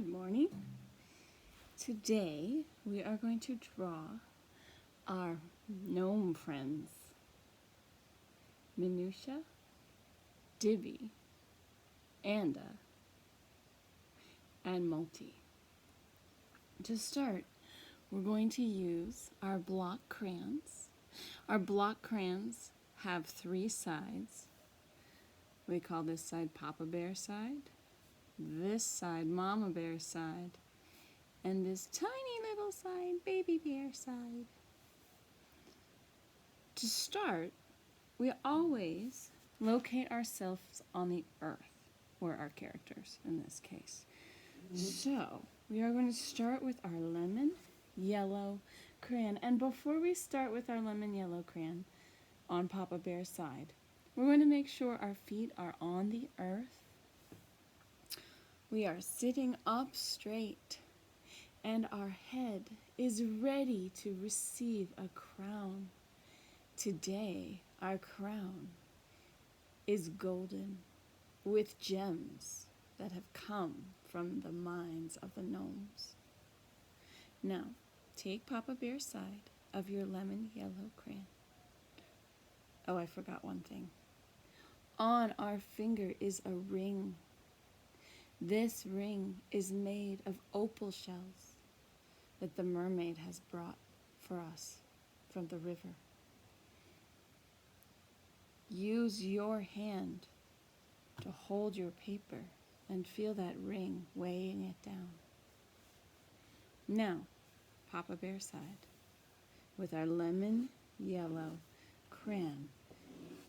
Good morning. Today we are going to draw our gnome friends, Minutia, Dibby, Anda, and Multi. To start, we're going to use our block crayons. Our block crayons have 3 sides. We call this side Papa Bear side, this side Mama Bear side, and this tiny little side Baby Bear side. To start, we always locate ourselves on the earth, or our characters in this case. So, we are going to start with our lemon yellow crayon. And before we start with our lemon yellow crayon on Papa Bear's side, we're going to make sure our feet are on the earth. We are sitting up straight, and our head is ready to receive a crown. Today, our crown is golden with gems that have come from the mines of the gnomes. Now, take Papa Bear's side of your lemon yellow crayon. Oh, I forgot one thing. On our finger is a ring. This ring is made of opal shells that the mermaid has brought for us from the river. Use your hand to hold your paper and feel that ring weighing it down. Now, Papa Bear side with our lemon yellow crayon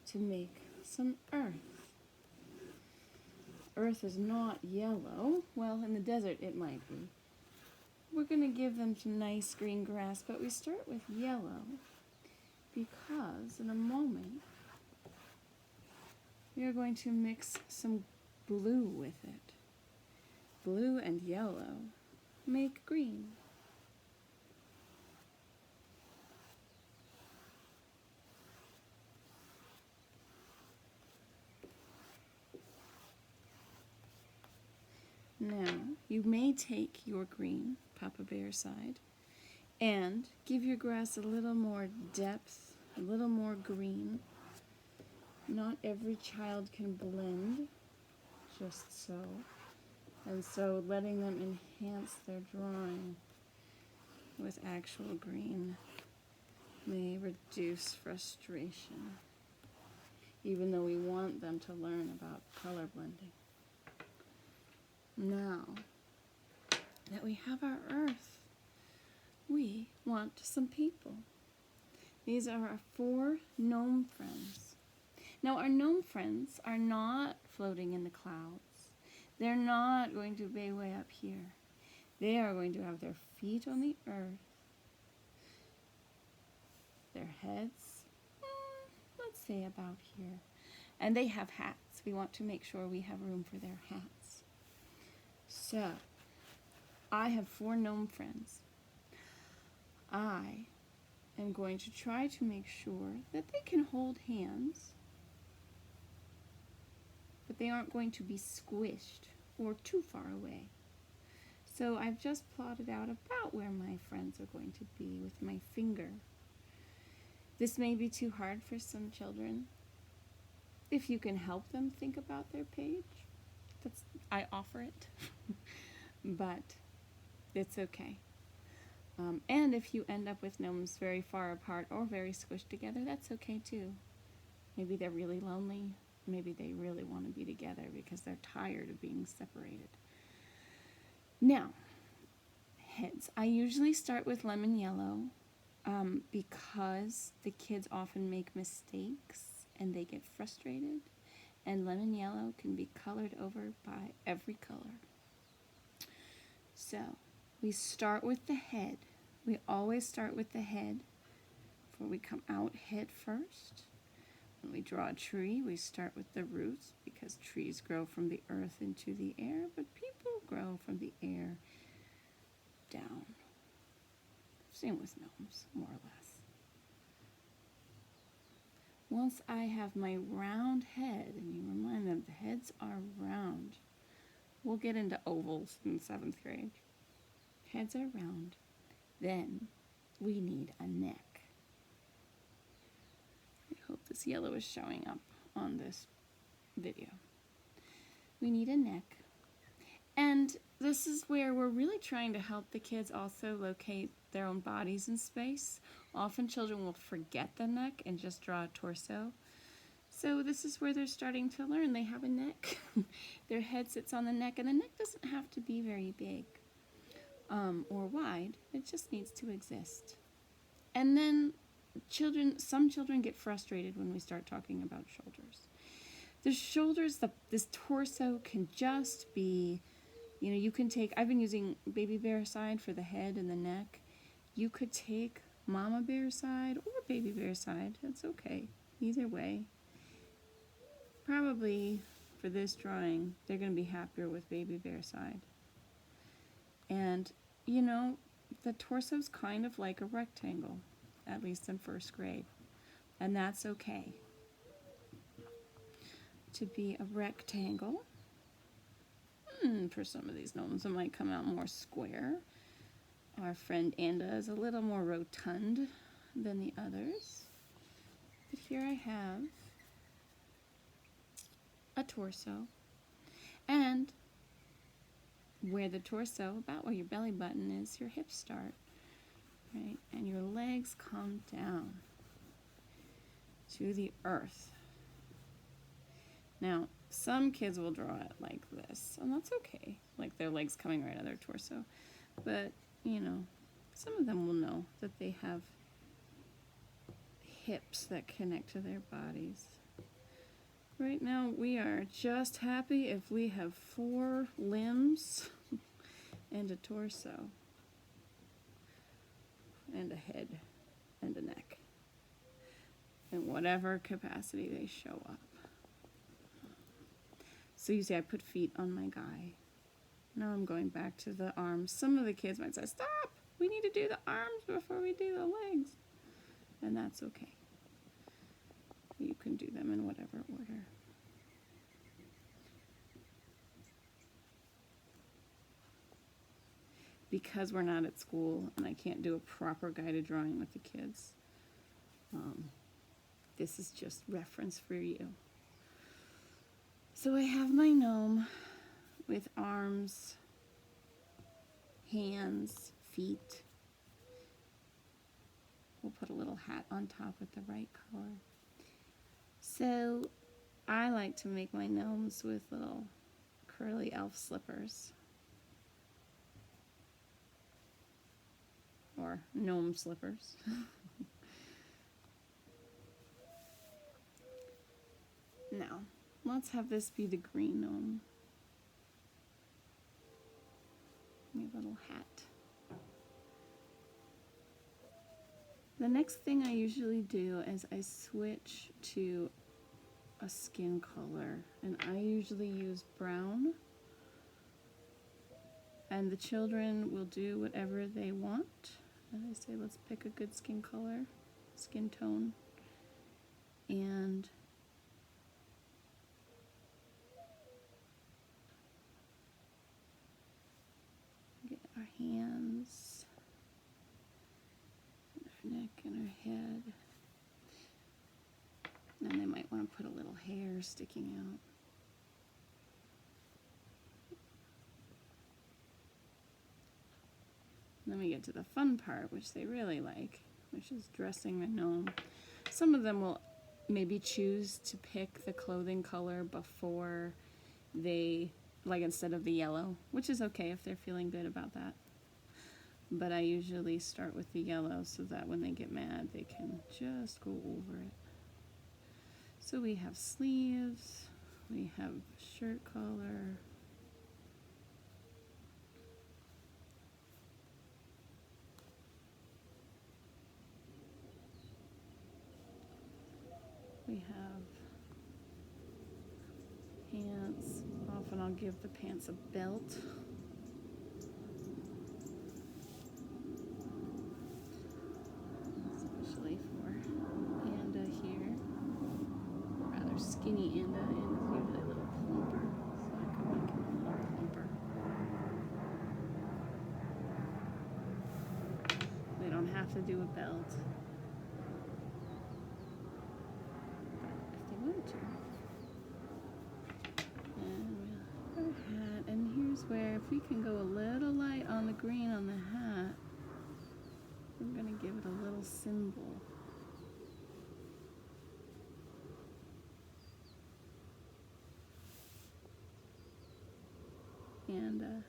to make some earth. Earth is not yellow. Well, in the desert it might be. We're going to give them some nice green grass, but we start with yellow because in a moment we are going to mix some blue with it. Blue and yellow make green. Now, you may take your green, Papa Bear side, and give your grass a little more depth, a little more green. Not every child can blend just so, and so letting them enhance their drawing with actual green may reduce frustration, even though we want them to learn about color blending. Now that we have our earth, we want some people. These are our 4 gnome friends. Now, our gnome friends are not floating in the clouds. They're not going to be way up here. They are going to have their feet on the earth, their heads, let's say about here. And they have hats. We want to make sure we have room for their hats. So, I have 4 gnome friends. I am going to try to make sure that they can hold hands, but they aren't going to be squished or too far away. So I've just plotted out about where my friends are going to be with my finger. This may be too hard for some children. If you can help them think about their page, I offer it, but it's okay. And if you end up with gnomes very far apart or very squished together, that's okay too. Maybe they're really lonely. Maybe they really want to be together because they're tired of being separated. Now, heads. I usually start with lemon yellow because the kids often make mistakes and they get frustrated. And lemon yellow can be colored over by every color. So, we start with the head. We always start with the head before we come out head first. When we draw a tree, we start with the roots because trees grow from the earth into the air, but people grow from the air down. Same with gnomes, more or less. Once I have my round head, and you remind them the heads are round, We'll get into ovals in 7th grade. Heads are round. Then we need a neck. I hope this yellow is showing up on this video. We need a neck. And this is where we're really trying to help the kids also locate their own bodies in space. Often children will forget the neck and just draw a torso. So this is where they're starting to learn. They have a neck. Their head sits on the neck, and the neck doesn't have to be very big or wide. It just needs to exist. And then some children get frustrated when we start talking about shoulders. The shoulders, this torso can just be, you can take, I've been using baby bear side for the head and the neck. You could take mama bear side or baby bear side. That's okay. Either way. Probably for this drawing, they're going to be happier with baby bear side. And, the torso's kind of like a rectangle, at least in 1st grade. And that's okay. To be a rectangle. For some of these gnomes, it might come out more square. Our friend Anda is a little more rotund than the others. But here I have a torso. And where the torso, about where your belly button is, your hips start. Right? And your legs come down to the earth. Now, some kids will draw it like this, and that's okay, like their legs coming right out of their torso. But, some of them will know that they have hips that connect to their bodies. Right now, we are just happy if we have 4 limbs and a torso, and a head, and a neck, in whatever capacity they show up. So you see I put feet on my guy. Now I'm going back to the arms. Some of the kids might say, stop! We need to do the arms before we do the legs. And that's okay. You can do them in whatever order. Because we're not at school and I can't do a proper guided drawing with the kids, this is just reference for you. So I have my gnome with arms, hands, feet. We'll put a little hat on top with the right color. So I like to make my gnomes with little curly elf slippers. Or gnome slippers. Now, let's have this be the green gnome. My little hat. The next thing I usually do is I switch to a skin color, and I usually use brown. And the children will do whatever they want. As I say, let's pick a good skin color, skin tone, and get our hands, and our neck, and our head. And they might want to put a little hair sticking out. Then we get to the fun part, which they really like, which is dressing the gnome. Some of them will maybe choose to pick the clothing color before they, like instead of the yellow, which is okay if they're feeling good about that. But I usually start with the yellow so that when they get mad, they can just go over it. So we have sleeves, we have shirt collar, we have pants. Often I'll give the pants a belt. Especially for Anda here. Rather skinny Anda. Anda's usually a little plumper, so I can make him a little jumper. They don't have to do a belt, but if they want to. And we'll have our hat, and here's where, if we can go a little light on the green on the hat, we're going to give it a little symbol. Anda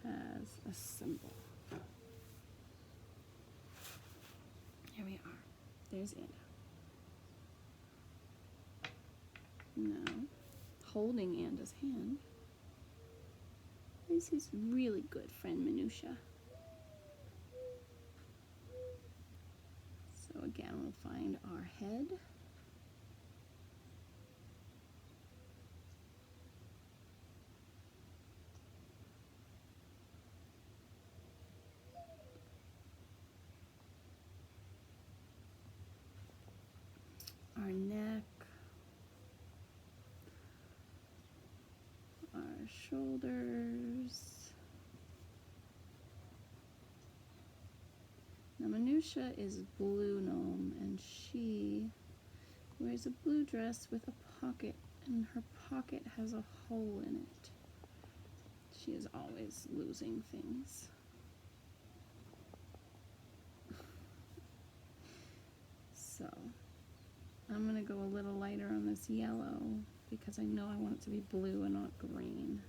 has a symbol. Here we are. There's Anda. Now, holding Anda's hand is his really good friend Minutia. So again, we'll find our head. Our neck, our shoulders. Now Minutia is blue gnome, and she wears a blue dress with a pocket, and her pocket has a hole in it. She is always losing things. So I'm going to go a little lighter on this yellow because I know I want it to be blue and not green.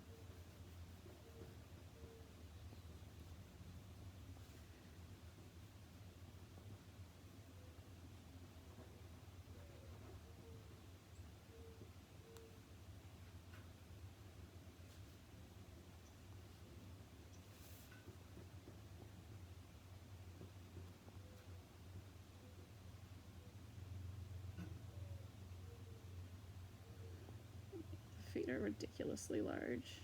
Feet are ridiculously large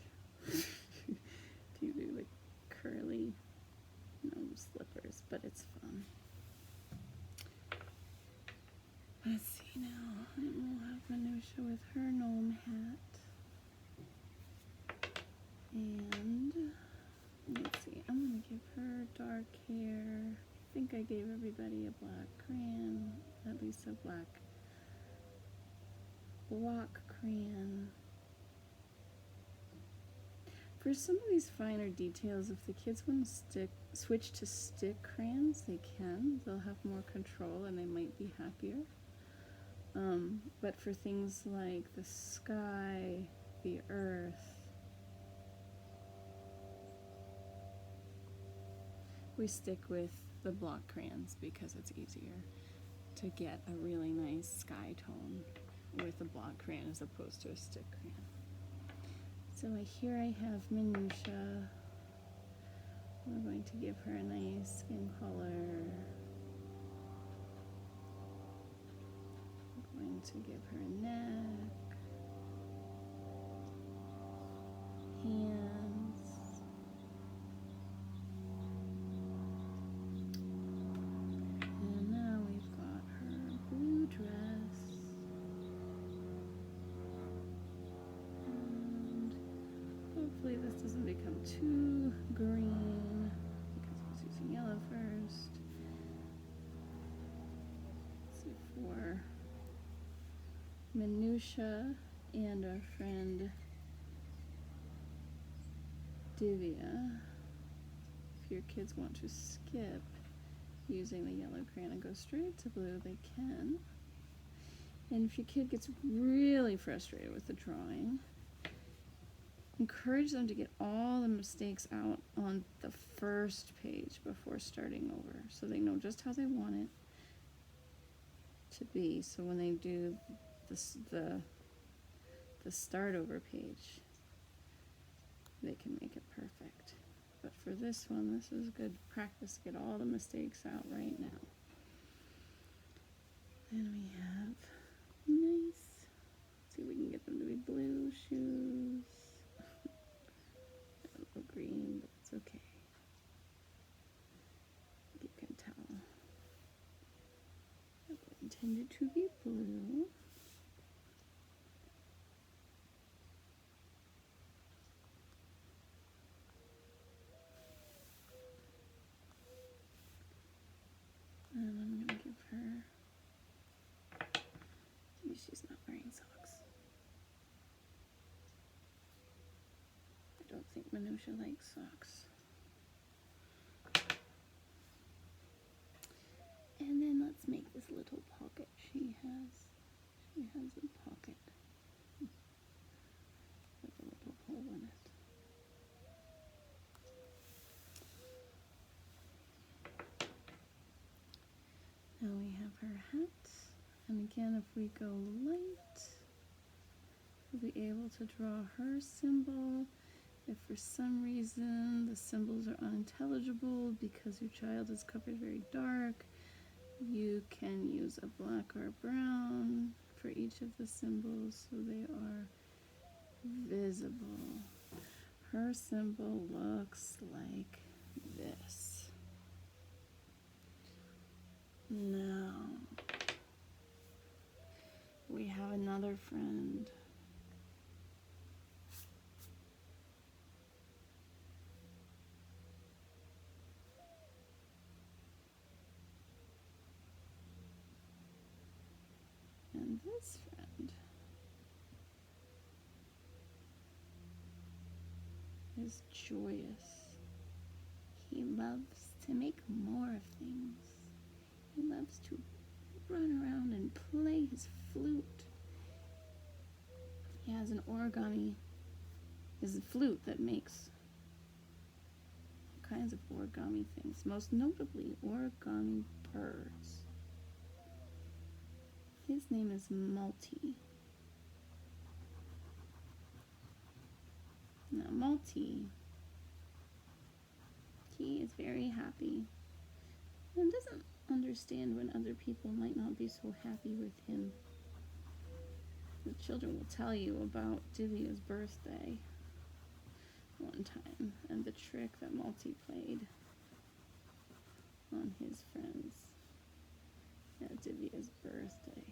due to the curly gnome slippers, but it's fun. Let's see now, and we'll have Minutia with her gnome hat. And let's see, I'm gonna give her dark hair. I think I gave everybody a black crayon, at least a black block crayon. For some of these finer details, if the kids want to switch to stick crayons, they can. They'll have more control and they might be happier. But for things like the sky, the earth, we stick with the block crayons because it's easier to get a really nice sky tone with a block crayon as opposed to a stick crayon. So here I have Minutia. We're going to give her a nice skin color. We're going to give her a neck, hands, and now we've got her blue dress. Hopefully this doesn't become too green because I was using yellow first. So for Minutia and our friend Divya, if your kids want to skip using the yellow crayon and go straight to blue, they can. And if your kid gets really frustrated with the drawing, encourage them to get all the mistakes out on the first page before starting over, so they know just how they want it to be. So when they do the start over page, they can make it perfect. But for this one, this is good practice to get all the mistakes out right now. Then we have nice, let's see if we can get them to be blue shoes. A little green, but it's okay. You can tell it was intended to be blue. think Minutia likes socks. And then let's make this little pocket she has. She has a pocket with a little hole in it. Now we have her hat. And again, if we go light, we'll be able to draw her symbol. If for some reason the symbols are unintelligible because your child is covered very dark, you can use a black or a brown for each of the symbols so they are visible. Her symbol looks like this. Now, we have another friend. And this friend is joyous. He loves to make more of things. He loves to run around and play his flute. He has an origami, his flute that makes all kinds of origami things, most notably origami birds. His name is Multi. Now Multi, he is very happy and doesn't understand when other people might not be so happy with him. The children will tell you about Divya's birthday one time and the trick that Multi played on his friends at Divya's birthday.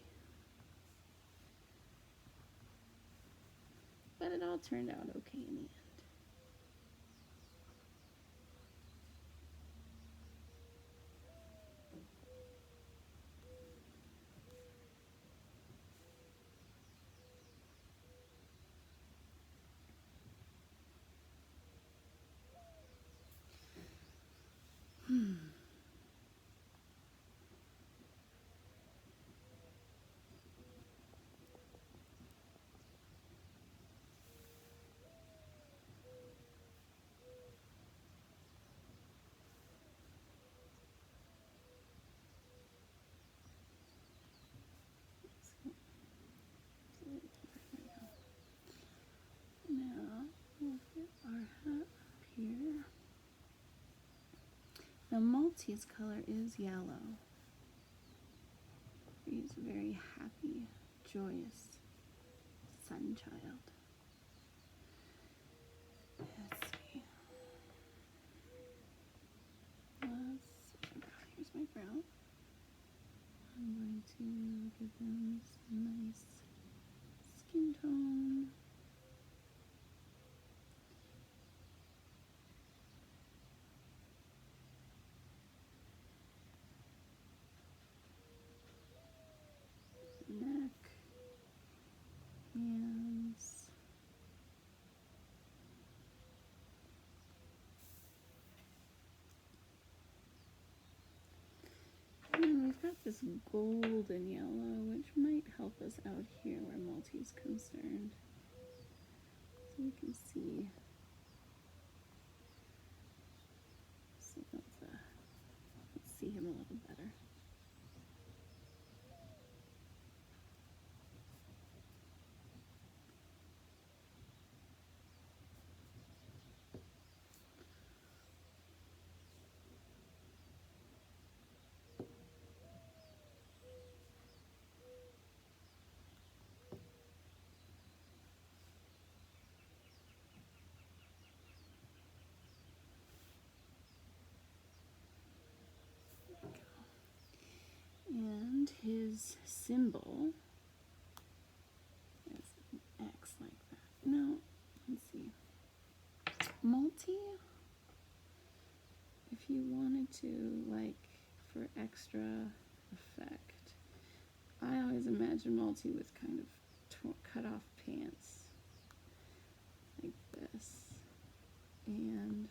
But it all turned out okay in the end. Now, we'll get our hat up here. Now, Multi's color is yellow. He's a very happy, joyous sun child. Let's see. Here's my brown. I'm going to give them some nice skin tone. Neck, hands, and we've got this golden yellow, which might help us out here where Multi's concerned. So we can see let's see him a little better. And his symbol is an X like that. No, let's see. Multi, if you wanted to, like, for extra effect, I always imagine Multi with kind of cut off pants like this. and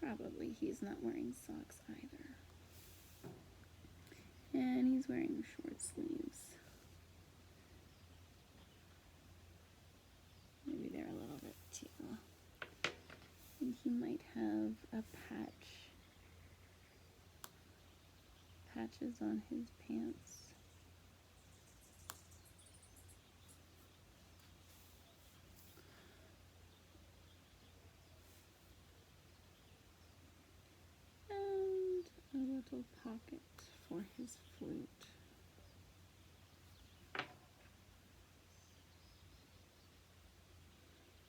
probably he's not wearing socks either. And he's wearing short sleeves. Maybe they're a little bit too. And he might have a patches on his pants. And a little pocket for his flute.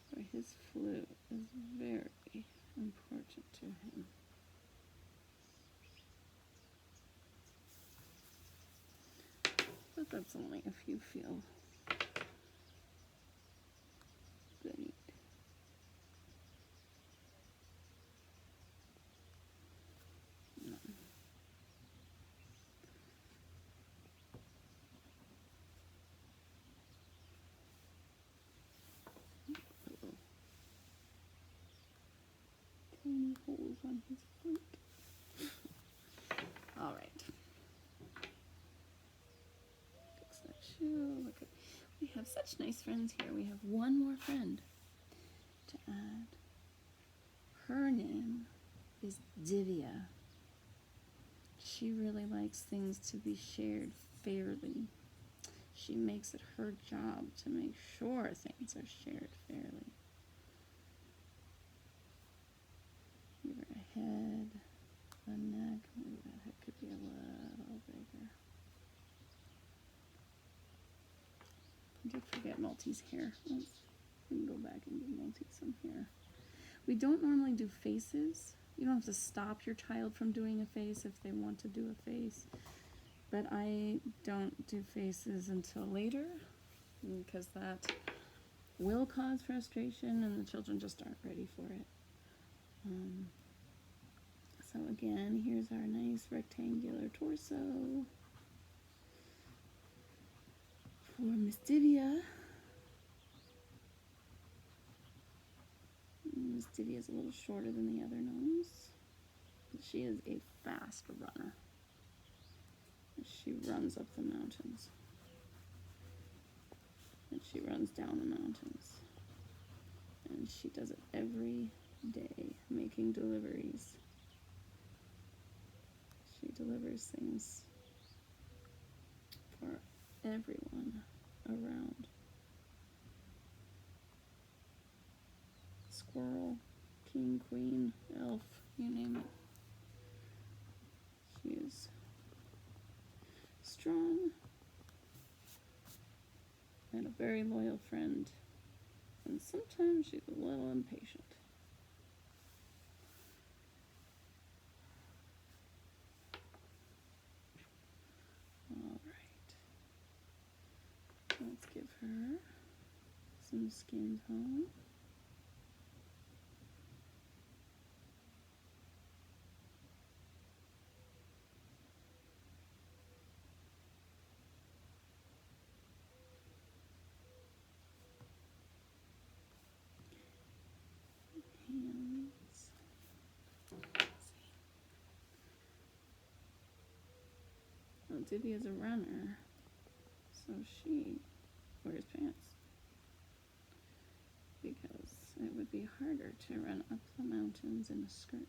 For his flute is very important to him. But that's only if you feel good. No. Little tiny holes on his flute. All right. Fix that shoe. Look at, we have such nice friends here. We have one more friend to add. Her name is Divya. She really likes things to be shared fairly. She makes it her job to make sure things are shared fairly. Give her a head, a neck. Maybe that head could be a little bigger. I did forget Maltese hair. We can go back and give Maltese some hair. We don't normally do faces. You don't have to stop your child from doing a face if they want to do a face. But I don't do faces until later because that will cause frustration and the children just aren't ready for it. So again, here's our nice rectangular torso for Miss Divya. Miss Divya is a little shorter than the other gnomes, but she is a fast runner. She runs up the mountains, and she runs down the mountains, and she does it every day, making deliveries. She delivers things for everyone around. Squirrel, king, queen, elf, you name it. She is strong and a very loyal friend, and sometimes she's a little impatient. All right, let's give her some skin tone. Hands. Well, Divya is a runner, so she wears pants because it would be harder to run up the mountains in a skirt.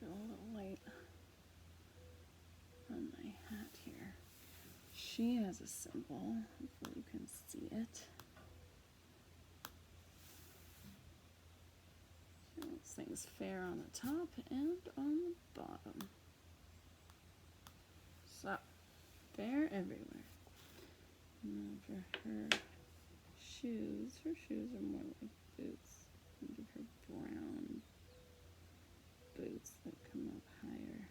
go a little light on my hat here. She has a symbol. Hopefully you can see it. She wants things fair on the top and on the bottom. So, fair everywhere. And for her shoes are more like boots. I'll give her brown boots that come up higher.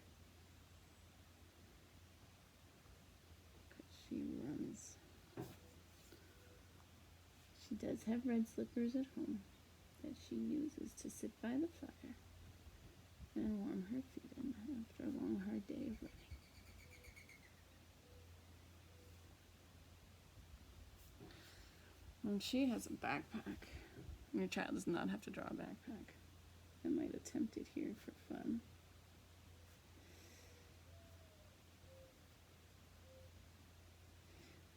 Because she runs. She does have red slippers at home that she uses to sit by the fire and warm her feet in after a long, hard day of running. And she has a backpack. Your child does not have to draw a backpack. I might attempt it here for fun.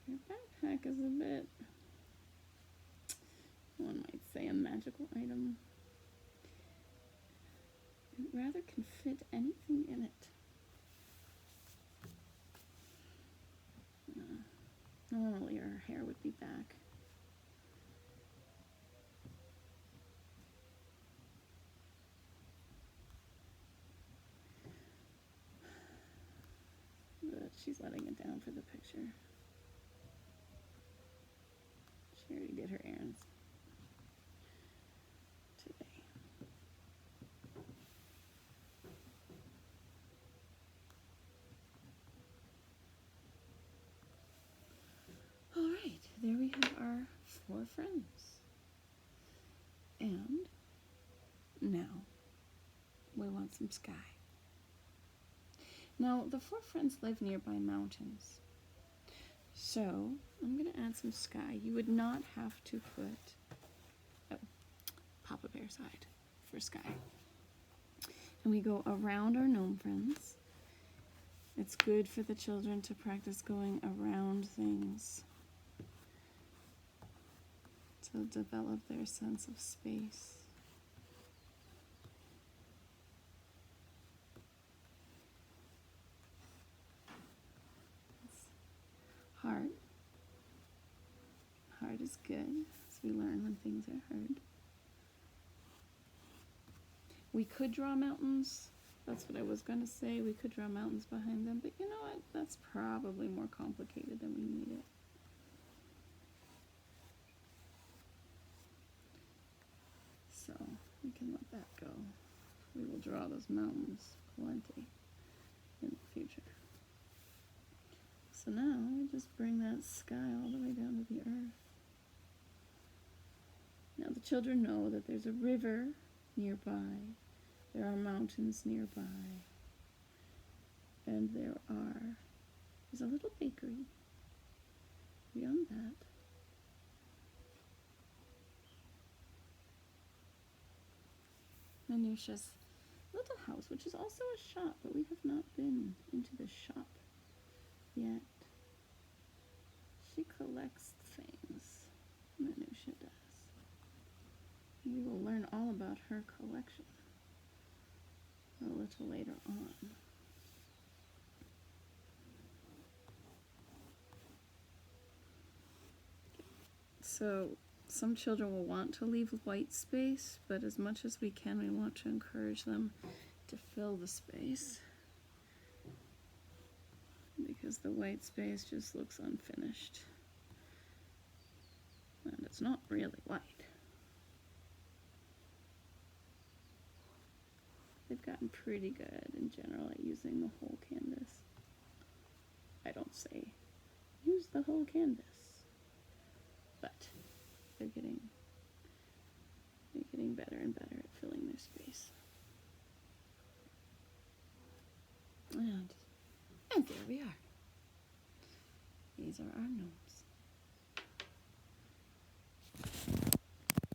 Your backpack is a bit, one might say, a magical item. It rather can fit anything in it. Normally her hair would be back. But she's letting it down for the picture. She already did her errands today. All right, there we have our 4 friends. And now we want some sky. Now, the 4 friends live nearby mountains. So, I'm going to add some sky. You would not have to put Papa Bear side for sky. And we go around our gnome friends. It's good for the children to practice going around things to develop their sense of space. Hard. Hard is good, as we learn when things are hard. We could draw mountains. That's what I was going to say. We could draw mountains behind them, but you know what? That's probably more complicated than we need it. So we can let that go. We will draw those mountains plenty in the future. So now we just bring that sky all the way down to the earth. Now the children know that there's a river nearby, there are mountains nearby, and there's a little bakery beyond that. Manusha's little house, which is also a shop, but we have not been into the shop yet. She collects things. Manusha does. We will learn all about her collection a little later on. So some children will want to leave white space, but as much as we can, we want to encourage them to fill the space, because the white space just looks unfinished. And it's not really white. They've gotten pretty good in general at using the whole canvas. I don't say use the whole canvas, but they're getting better and better at filling their space. And there we are. These are our gnomes.